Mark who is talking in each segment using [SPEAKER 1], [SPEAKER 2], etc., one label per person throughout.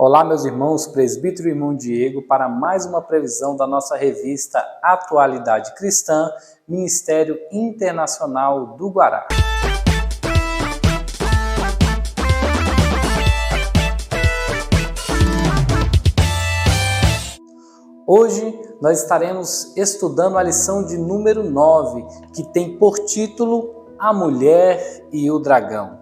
[SPEAKER 1] Olá, meus irmãos, presbítero e irmão Diego, para mais uma previsão da nossa revista Atualidade Cristã, Ministério Internacional do Guará. Hoje nós estaremos estudando a lição de número 9, que tem por título A Mulher e o Dragão.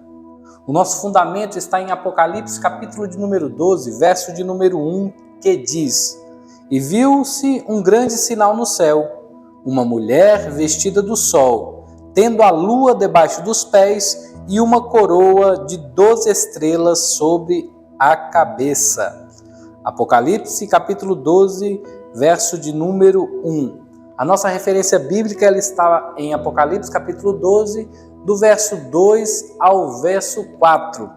[SPEAKER 1] O nosso fundamento está em Apocalipse, capítulo de número 12, verso de número 1, que diz: E viu-se um grande sinal no céu, uma mulher vestida do sol, tendo a lua debaixo dos pés e uma coroa de 12 estrelas sobre a cabeça. Apocalipse, capítulo 12, verso de número 1. A nossa referência bíblica ela está em Apocalipse, capítulo 12, do verso 2 ao verso 4.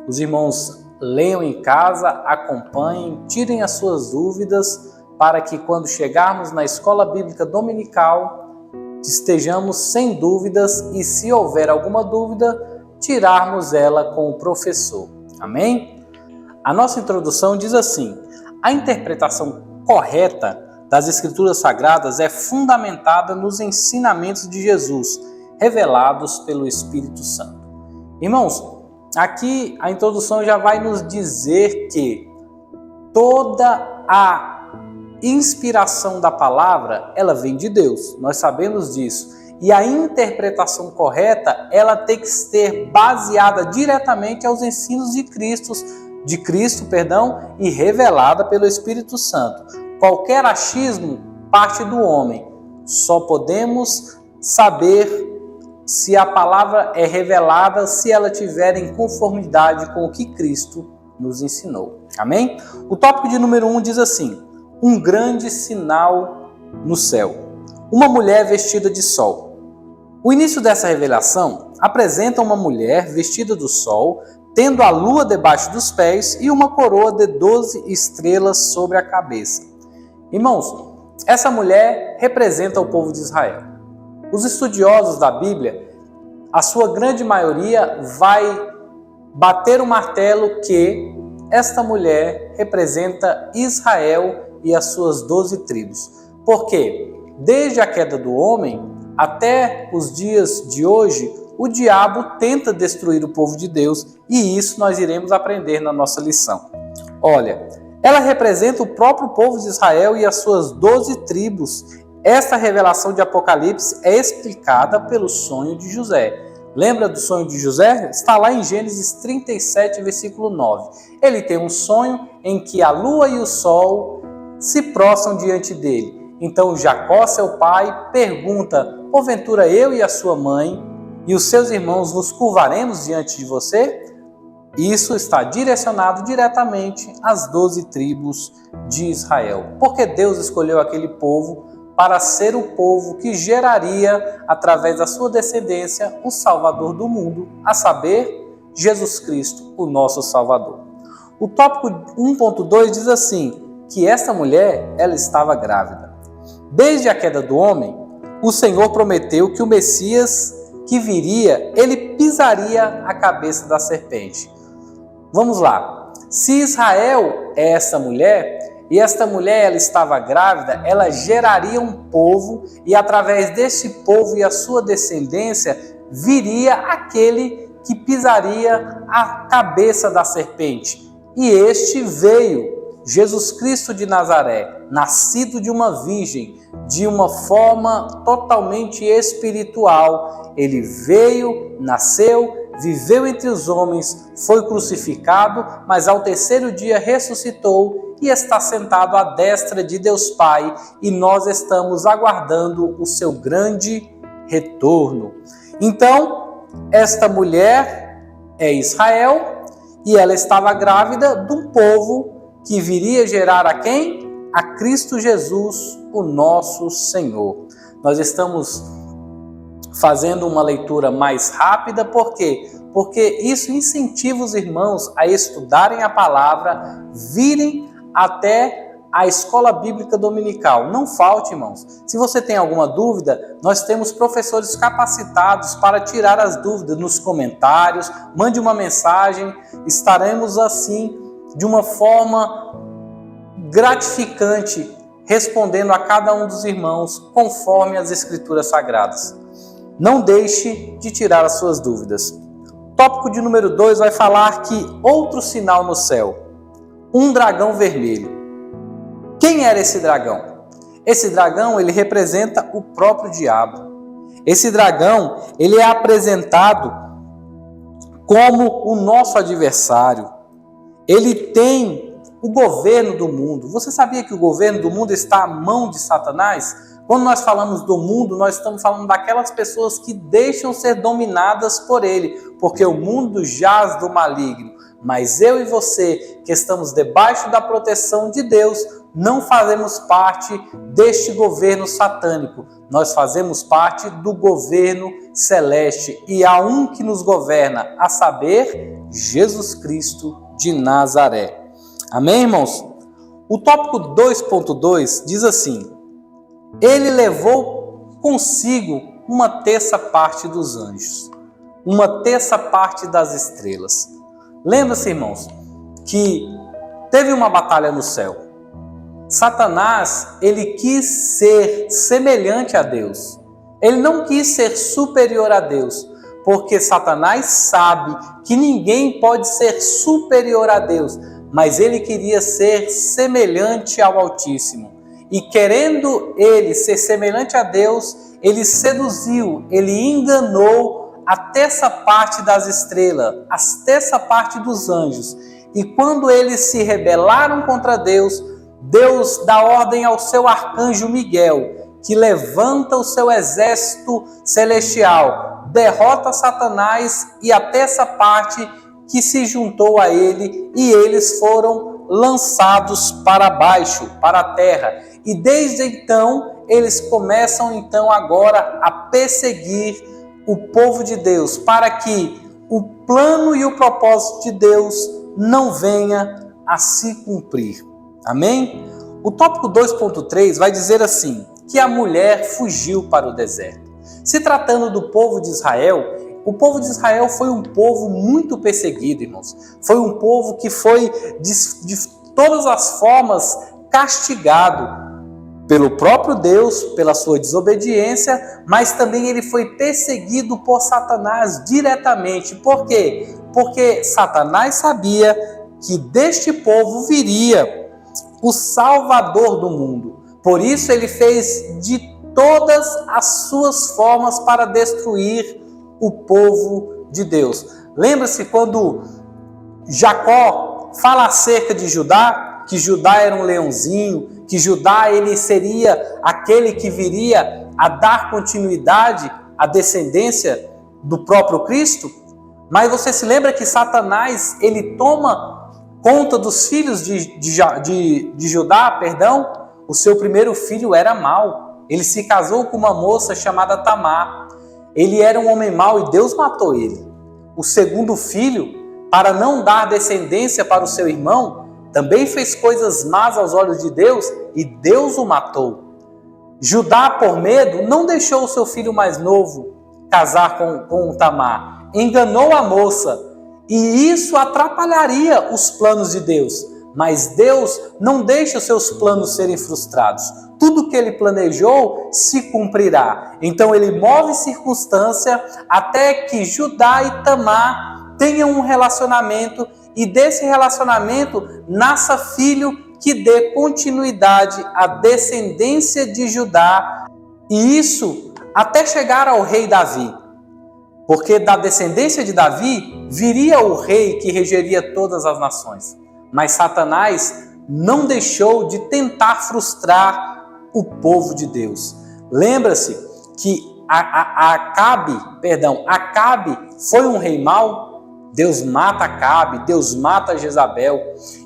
[SPEAKER 1] Os irmãos leiam em casa, acompanhem, tirem as suas dúvidas, para que quando chegarmos na escola bíblica dominical, estejamos sem dúvidas e se houver alguma dúvida, tirarmos ela com o professor. Amém? A nossa introdução diz assim: a interpretação correta das Escrituras Sagradas é fundamentada nos ensinamentos de Jesus, revelados pelo Espírito Santo. Irmãos, aqui a introdução já vai nos dizer que toda a inspiração da palavra, ela vem de Deus, nós sabemos disso. E a interpretação correta, ela tem que ser baseada diretamente aos ensinos de Cristo, e revelada pelo Espírito Santo. Qualquer achismo parte do homem. Só podemos saber se a palavra é revelada, se ela estiver em conformidade com o que Cristo nos ensinou. Amém? O tópico de número 1 diz assim: um grande sinal no céu. Uma mulher vestida de sol. O início dessa revelação apresenta uma mulher vestida do sol, tendo a lua debaixo dos pés e uma coroa de 12 estrelas sobre a cabeça. Irmãos, essa mulher representa o povo de Israel. Os estudiosos da Bíblia, a sua grande maioria vai bater o martelo que esta mulher representa Israel e as suas 12 tribos. Porque desde a queda do homem até os dias de hoje, o diabo tenta destruir o povo de Deus, e isso nós iremos aprender na nossa lição. Olha, ela representa o próprio povo de Israel e as suas 12 tribos. Esta revelação de Apocalipse é explicada pelo sonho de José. Lembra do sonho de José? Está lá em Gênesis 37, versículo 9. Ele tem um sonho em que a lua e o sol se prostram diante dele. Então Jacó, seu pai, pergunta: porventura eu e a sua mãe e os seus irmãos nos curvaremos diante de você? Isso está direcionado diretamente às 12 tribos de Israel. Porque Deus escolheu aquele povo para ser o povo que geraria, através da sua descendência, o Salvador do mundo, a saber, Jesus Cristo, o nosso Salvador. O tópico 1.2 diz assim, que esta mulher, ela estava grávida. Desde a queda do homem, o Senhor prometeu que o Messias que viria, ele pisaria a cabeça da serpente. Vamos lá. Se Israel é essa mulher, e esta mulher ela estava grávida, ela geraria um povo, e através deste povo e a sua descendência, viria aquele que pisaria a cabeça da serpente. E este veio, Jesus Cristo de Nazaré, nascido de uma virgem, de uma forma totalmente espiritual. Ele veio, nasceu, viveu entre os homens, foi crucificado, mas ao terceiro dia ressuscitou e está sentado à destra de Deus Pai, e nós estamos aguardando o seu grande retorno. Então, esta mulher é Israel e ela estava grávida de um povo que viria gerar a quem? A Cristo Jesus, o nosso Senhor. Nós estamos fazendo uma leitura mais rápida, por quê? Porque isso incentiva os irmãos a estudarem a palavra, virem até a escola bíblica dominical. Não falte, irmãos. Se você tem alguma dúvida, nós temos professores capacitados para tirar as dúvidas nos comentários, mande uma mensagem, estaremos assim de uma forma gratificante, respondendo a cada um dos irmãos conforme as Escrituras Sagradas. Não deixe de tirar as suas dúvidas. Tópico de número 2 vai falar que outro sinal no céu, um dragão vermelho. Quem era esse dragão? Esse dragão, ele representa o próprio diabo. Esse dragão, ele é apresentado como o nosso adversário. Ele tem o governo do mundo. Você sabia que o governo do mundo está à mão de Satanás? Quando nós falamos do mundo, nós estamos falando daquelas pessoas que deixam ser dominadas por ele, porque o mundo jaz do maligno. Mas eu e você, que estamos debaixo da proteção de Deus, não fazemos parte deste governo satânico. Nós fazemos parte do governo celeste. E há um que nos governa, a saber, Jesus Cristo de Nazaré. Amém, irmãos? O tópico 2.2 diz assim: ele levou consigo uma terça parte dos anjos, uma terça parte das estrelas. Lembra-se, irmãos, que teve uma batalha no céu. Satanás, ele quis ser semelhante a Deus. Ele não quis ser superior a Deus, porque Satanás sabe que ninguém pode ser superior a Deus, mas ele queria ser semelhante ao Altíssimo. E querendo ele ser semelhante a Deus, ele seduziu, ele enganou a terça parte das estrelas, a terça parte dos anjos. E quando eles se rebelaram contra Deus, Deus dá ordem ao seu arcanjo Miguel, que levanta o seu exército celestial, derrota Satanás e a terça parte que se juntou a ele, e eles foram lançados para baixo, para a terra. E desde então, eles começam então agora a perseguir o povo de Deus, para que o plano e o propósito de Deus não venha a se cumprir. Amém? O tópico 2.3 vai dizer assim, que a mulher fugiu para o deserto. Se tratando do povo de Israel, o povo de Israel foi um povo muito perseguido, irmãos. Foi um povo que foi de todas as formas castigado pelo próprio Deus, pela sua desobediência, mas também ele foi perseguido por Satanás diretamente. Por quê? Porque Satanás sabia que deste povo viria o Salvador do mundo. Por isso ele fez de todas as suas formas para destruir o povo de Deus. Lembra-se quando Jacó fala acerca de Judá, que Judá era um leãozinho, que Judá ele seria aquele que viria a dar continuidade à descendência do próprio Cristo? Mas você se lembra que Satanás ele toma conta dos filhos de Judá, o seu primeiro filho era mau. Ele se casou com uma moça chamada Tamar. Ele era um homem mau e Deus matou ele. O segundo filho, para não dar descendência para o seu irmão, também fez coisas más aos olhos de Deus e Deus o matou. Judá, por medo, não deixou o seu filho mais novo casar com Tamar. Enganou a moça e isso atrapalharia os planos de Deus. Mas Deus não deixa os seus planos serem frustrados. Tudo que ele planejou se cumprirá. Então ele move circunstância até que Judá e Tamar tenham um relacionamento e desse relacionamento nasça filho que dê continuidade à descendência de Judá. E isso até chegar ao rei Davi. Porque da descendência de Davi viria o rei que regeria todas as nações. Mas Satanás não deixou de tentar frustrar o povo de Deus. Lembra-se que Acabe foi um rei mau. Deus mata Acabe, Deus mata Jezabel.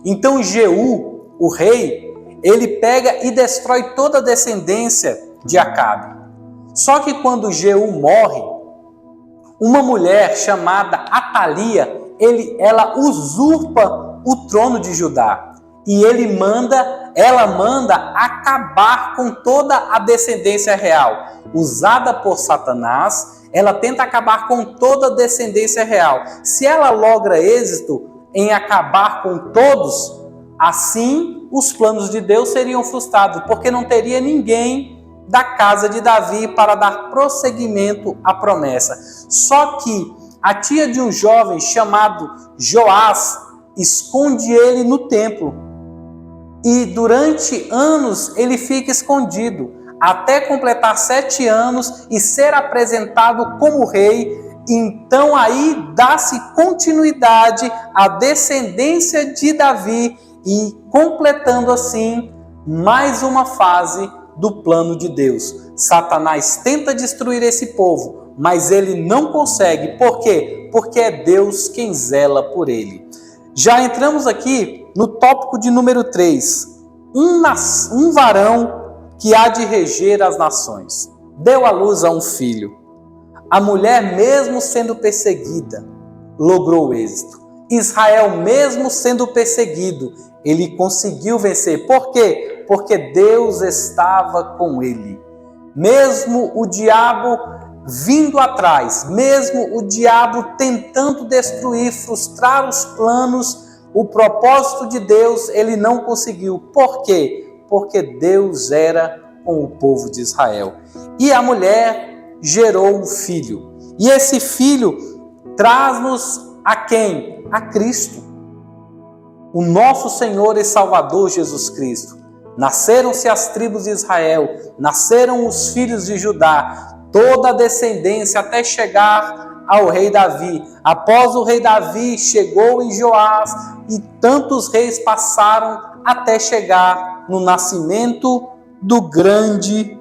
[SPEAKER 1] Então Jeú, o rei, ele pega e destrói toda a descendência de Acabe. Só que quando Jeú morre, uma mulher chamada Atalia, ela usurpa o trono de Judá e ela manda acabar com toda a descendência real. Usada por Satanás, ela tenta acabar com toda a descendência real. Se ela logra êxito, em acabar com todos, assim os planos de Deus seriam frustrados, porque não teria ninguém da casa de Davi para dar prosseguimento à promessa. Só que a tia de um jovem chamado Joás esconde ele no templo. E durante anos ele fica escondido, até completar 7 anos e ser apresentado como rei. Então aí dá-se continuidade à descendência de Davi e completando assim mais uma fase do plano de Deus. Satanás tenta destruir esse povo, mas ele não consegue. Por quê? Porque é Deus quem zela por ele. Já entramos aqui no tópico de número 3. Um varão que há de reger as nações. Deu à luz a um filho. A mulher, mesmo sendo perseguida, logrou êxito. Israel, mesmo sendo perseguido, ele conseguiu vencer. Por quê? Porque Deus estava com ele. Mesmo o diabo vindo atrás, mesmo o diabo tentando destruir, frustrar os planos, o propósito de Deus, ele não conseguiu. Por quê? Porque Deus era com o povo de Israel. E a mulher gerou um filho. E esse filho traz-nos a quem? A Cristo. O nosso Senhor e Salvador Jesus Cristo. Nasceram-se as tribos de Israel, nasceram os filhos de Judá, toda a descendência até chegar ao rei Davi. Após o rei Davi, chegou em Joás e tantos reis passaram até chegar no nascimento do grande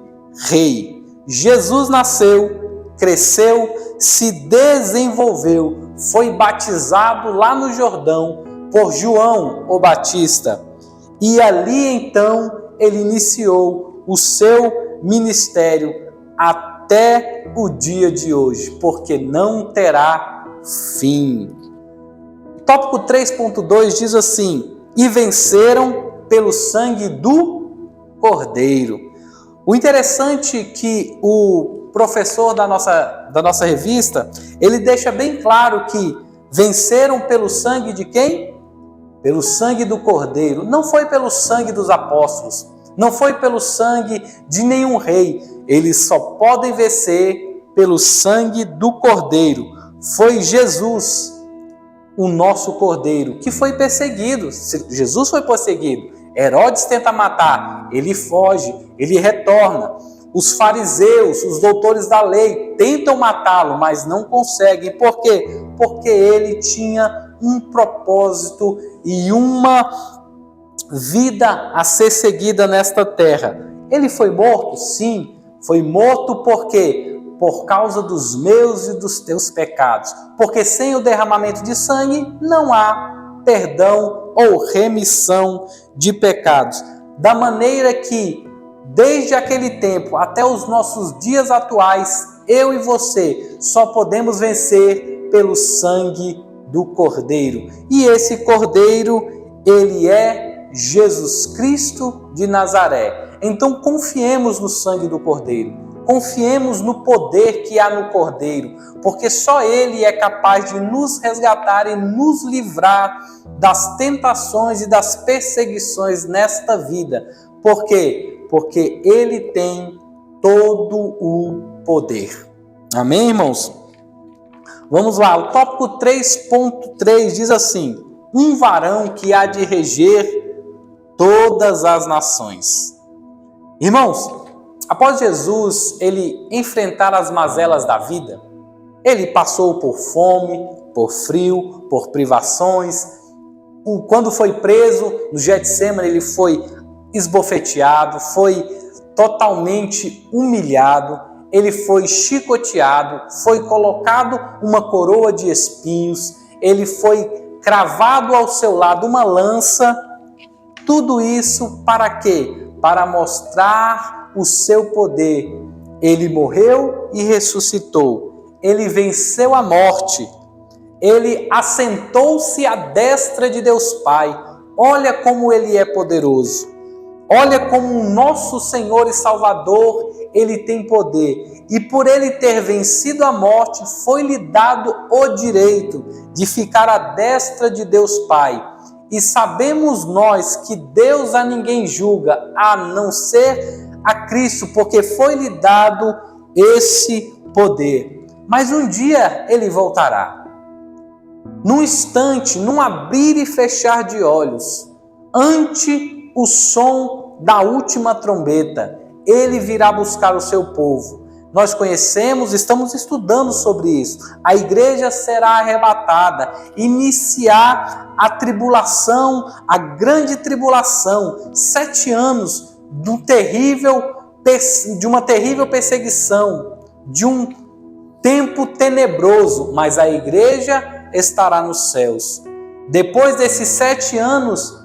[SPEAKER 1] rei. Jesus nasceu, cresceu, se desenvolveu, foi batizado lá no Jordão por João o Batista. E ali então ele iniciou o seu ministério até o dia de hoje, porque não terá fim. Tópico 3.2 diz assim: e venceram pelo sangue do Cordeiro. O interessante é que o professor da nossa revista, ele deixa bem claro que venceram pelo sangue de quem? Pelo sangue do Cordeiro. Não foi pelo sangue dos apóstolos, não foi pelo sangue de nenhum rei. Eles só podem vencer pelo sangue do Cordeiro. Foi Jesus, o nosso Cordeiro, que foi perseguido. Jesus foi perseguido. Herodes tenta matar, ele foge, ele retorna. Os fariseus, os doutores da lei, tentam matá-lo, mas não conseguem. Por quê? Porque ele tinha um propósito e uma vida a ser seguida nesta terra. Ele foi morto? Sim. Foi morto por quê? Por causa dos meus e dos teus pecados. Porque sem o derramamento de sangue não há perdão ou remissão de pecados. Da maneira que, desde aquele tempo até os nossos dias atuais, eu e você só podemos vencer pelo sangue do Cordeiro. E esse Cordeiro, ele é Jesus Cristo de Nazaré. Então confiemos no sangue do Cordeiro. Confiemos no poder que há no Cordeiro, porque só Ele é capaz de nos resgatar e nos livrar das tentações e das perseguições nesta vida. Por quê? Porque Ele tem todo o poder. Amém, irmãos? Vamos lá, o tópico 3.3 diz assim: um varão que há de reger todas as nações. Irmãos, após Jesus ele enfrentar as mazelas da vida, ele passou por fome, por frio, por privações. Quando foi preso no Getsêmani, ele foi esbofeteado, foi totalmente humilhado, ele foi chicoteado, foi colocado uma coroa de espinhos, ele foi cravado ao seu lado uma lança. Tudo isso para quê? Para mostrar o seu poder. Ele morreu e ressuscitou. Ele venceu a morte. Ele assentou-se à destra de Deus Pai. Olha como ele é poderoso. Olha como o nosso Senhor e Salvador, Ele tem poder. E por Ele ter vencido a morte, foi-lhe dado o direito de ficar à destra de Deus Pai. E sabemos nós que Deus a ninguém julga, a não ser a Cristo, porque foi-lhe dado esse poder. Mas um dia Ele voltará. Num instante, num abrir e fechar de olhos, ante o som da última trombeta, Ele virá buscar o seu povo. Nós conhecemos, estamos estudando sobre isso. A igreja será arrebatada, iniciar a tribulação, a grande tribulação, 7 anos de uma terrível perseguição, de um tempo tenebroso, mas a igreja estará nos céus. Depois desses 7 anos,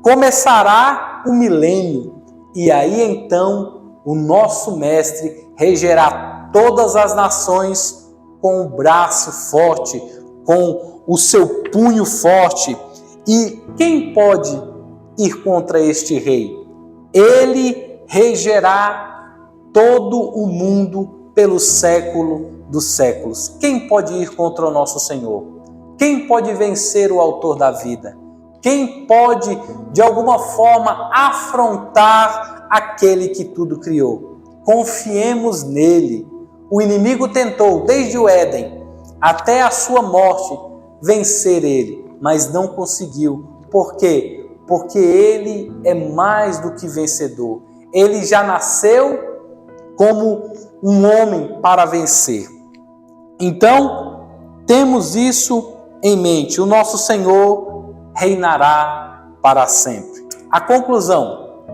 [SPEAKER 1] começará o milênio, e aí então o nosso Mestre regerá todas as nações com o braço forte, com o seu punho forte. E quem pode ir contra este rei? Ele regerá todo o mundo pelo século dos séculos. Quem pode ir contra o nosso Senhor? Quem pode vencer o autor da vida? Quem pode, de alguma forma, afrontar aquele que tudo criou? Confiemos nele. O inimigo tentou, desde o Éden até a sua morte, vencer ele, mas não conseguiu. Por quê? Porque ele é mais do que vencedor. Ele já nasceu como um homem para vencer. Então, temos isso em mente. O nosso Senhor reinará para sempre. A conclusão: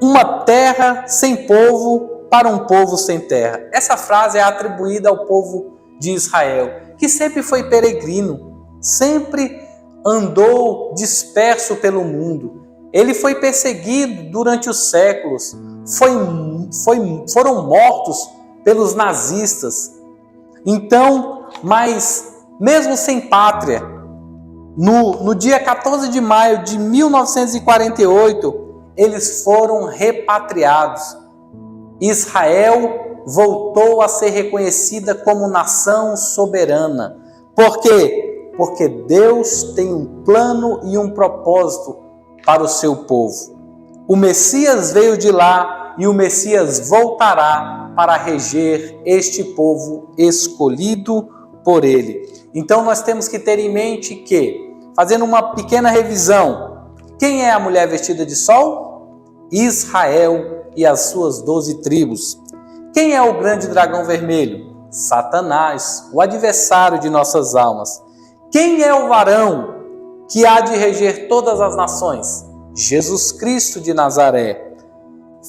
[SPEAKER 1] uma terra sem povo para um povo sem terra. Essa frase é atribuída ao povo de Israel, que sempre foi peregrino, sempre andou disperso pelo mundo. Ele foi perseguido durante os séculos, foram mortos pelos nazistas. Então, mas mesmo sem pátria, no dia 14 de maio de 1948, eles foram repatriados. Israel voltou a ser reconhecida como nação soberana. Por quê? Porque Deus tem um plano e um propósito para o seu povo. O Messias veio de lá e o Messias voltará para reger este povo escolhido por Ele. Então nós temos que ter em mente que, fazendo uma pequena revisão, quem é a mulher vestida de sol? Israel e as suas 12 tribos. Quem é o grande dragão vermelho? Satanás, o adversário de nossas almas. Quem é o varão que há de reger todas as nações? Jesus Cristo de Nazaré.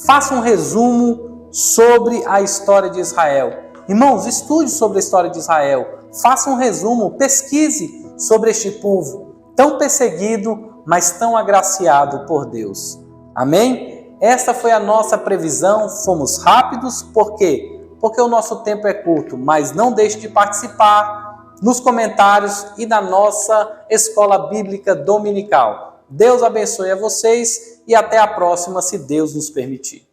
[SPEAKER 1] Faça um resumo sobre a história de Israel. Irmãos, estude sobre a história de Israel. Faça um resumo, pesquise sobre este povo tão perseguido, mas tão agraciado por Deus. Amém? Esta foi a nossa previsão. Fomos rápidos, por quê? Porque o nosso tempo é curto, mas não deixe de participar nos comentários e na nossa Escola Bíblica Dominical. Deus abençoe a vocês e até a próxima, se Deus nos permitir.